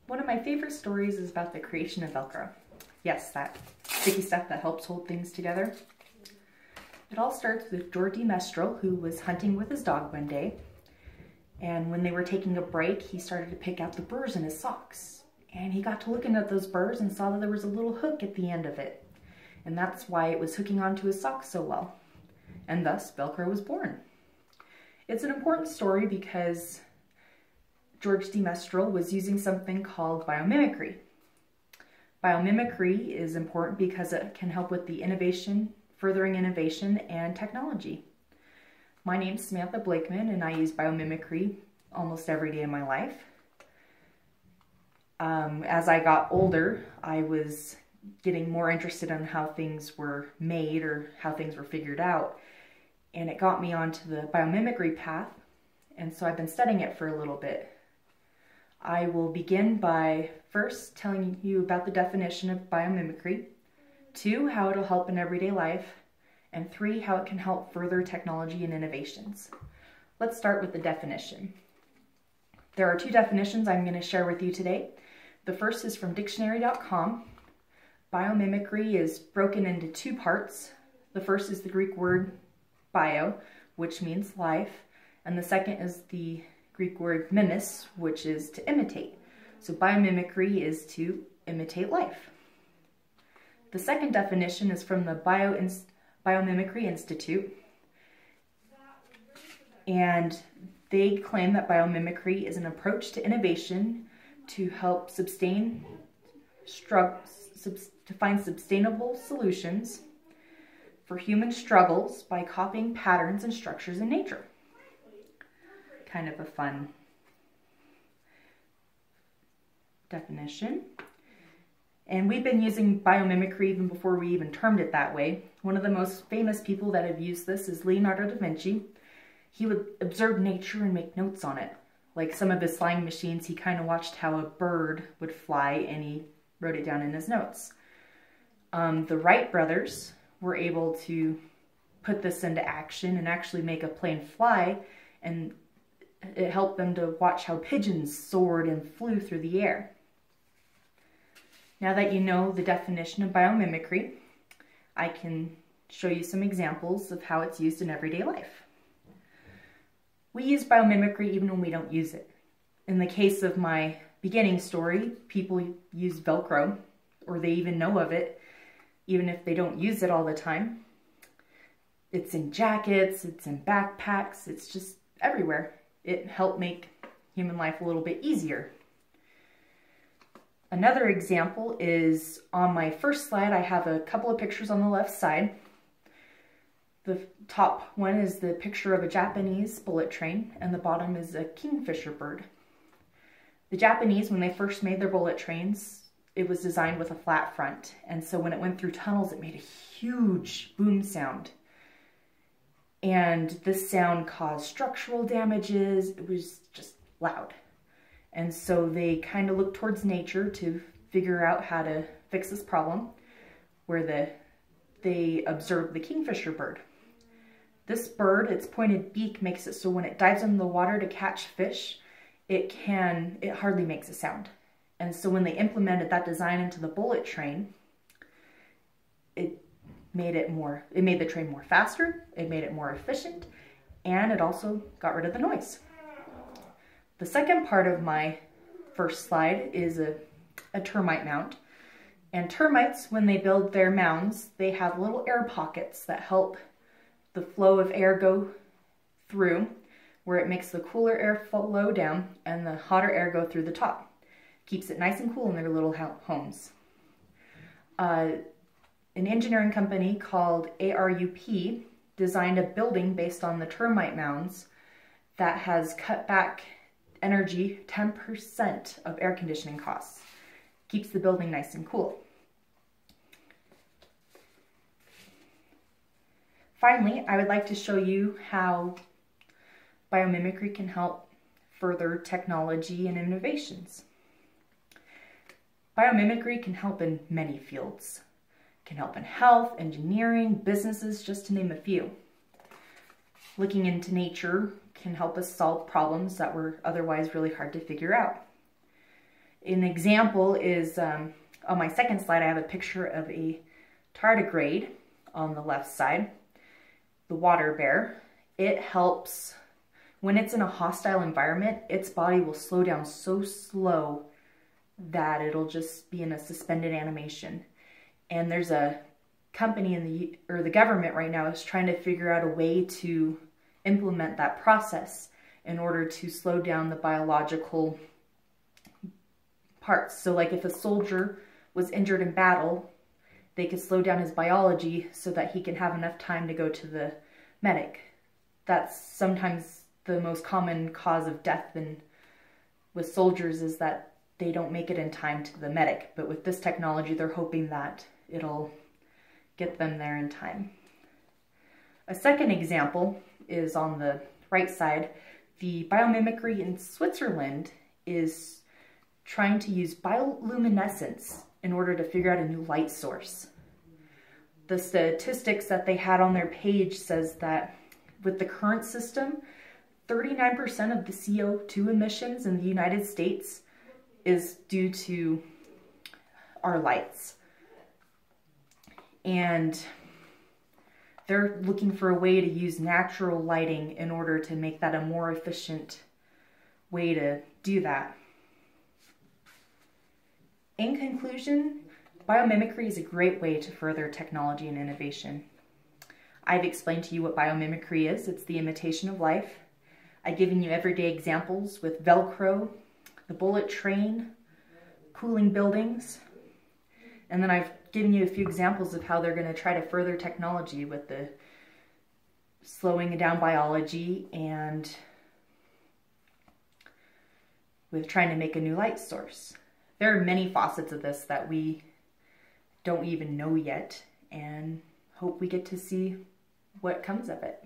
One of my favorite stories is about the creation of Velcro. Yes, that sticky stuff that helps hold things together. It all starts with George Mestral, who was hunting with his dog one day. And when they were taking a break, he started to pick out the burrs in his socks. And he got to looking at those burrs and saw that there was a little hook at the end of it. And that's why it was hooking onto his socks so well. And thus, Velcro was born. It's an important story because George de Mestral was using something called biomimicry. Biomimicry is important because it can help with the innovation, furthering innovation and technology. My name's Samantha Blakeman and I use biomimicry almost every day of my life. As I got older, I was getting more interested in how things were made or how things were figured out. And it got me onto the biomimicry path, and so I've been studying it for a little bit. I will begin by first telling you about the definition of biomimicry, 2, how it'll help in everyday life, and 3, how it can help further technology and innovations. Let's start with the definition. There are 2 definitions I'm going to share with you today. The first is from dictionary.com. Biomimicry is broken into 2 parts. The first is the Greek word bio, which means life, and the second is the Greek word mimes, which is to imitate. So biomimicry is to imitate life. The second definition is from the Biomimicry Institute, and they claim that biomimicry is an approach to innovation to help find sustainable solutions for human struggles by copying patterns and structures in nature. Kind of a fun definition. And we've been using biomimicry even before we even termed it that way. One of the most famous people that have used this is Leonardo da Vinci. He would observe nature and make notes on it. Like some of his flying machines, he kind of watched how a bird would fly and he wrote it down in his notes. The Wright brothers were able to put this into action and actually make a plane fly, and it helped them to watch how pigeons soared and flew through the air. Now that you know the definition of biomimicry, I can show you some examples of how it's used in everyday life. We use biomimicry even when we don't use it. In the case of my beginning story, people use Velcro, or they even know of it, even if they don't use it all the time. It's in jackets, it's in backpacks, it's just everywhere. It helped make human life a little bit easier. Another example is on my first slide. I have a couple of pictures on the left side. The top one is the picture of a Japanese bullet train, and the bottom is a kingfisher bird. The Japanese, when they first made their bullet trains, it was designed with a flat front, and so when it went through tunnels, it made a huge boom sound. And this sound caused structural damages. It was just loud. And so they kind of looked towards nature to figure out how to fix this problem, where they observed the kingfisher bird. This bird, its pointed beak makes it so when it dives in the water to catch fish, it hardly makes a sound. And so when they implemented that design into the bullet train, it made the train more faster, it made it more efficient, and it also got rid of the noise. The second part of my first slide is a termite mound. And termites, when they build their mounds, they have little air pockets that help the flow of air go through, where it makes the cooler air flow down and the hotter air go through the top. Keeps it nice and cool in their little homes. An engineering company called ARUP designed a building based on the termite mounds that has cut back energy 10% of air conditioning costs. Keeps the building nice and cool. Finally, I would like to show you how biomimicry can help further technology and innovations. Biomimicry can help in many fields. It can help in health, engineering, businesses, just to name a few. Looking into nature can help us solve problems that were otherwise really hard to figure out. An example is, on my second slide, I have a picture of a tardigrade on the left side, the water bear. It helps, when it's in a hostile environment, its body will slow down so slow that it'll just be in a suspended animation. And there's a company in the government right now is trying to figure out a way to implement that process in order to slow down the biological parts. So like if a soldier was injured in battle, they could slow down his biology so that he can have enough time to go to the medic. That's sometimes the most common cause of death with soldiers, is that they don't make it in time to the medic. But with this technology, they're hoping that it'll get them there in time. A second example is on the right side. The biomimicry in Switzerland is trying to use bioluminescence in order to figure out a new light source. The statistics that they had on their page says that with the current system, 39% of the CO2 emissions in the United States is due to our lights. And they're looking for a way to use natural lighting in order to make that a more efficient way to do that. In conclusion, biomimicry is a great way to further technology and innovation. I've explained to you what biomimicry is. It's the imitation of life. I've given you everyday examples with Velcro, the bullet train, cooling buildings, and then I've given you a few examples of how they're going to try to further technology with the slowing down biology and with trying to make a new light source. There are many facets of this that we don't even know yet, and hope we get to see what comes of it.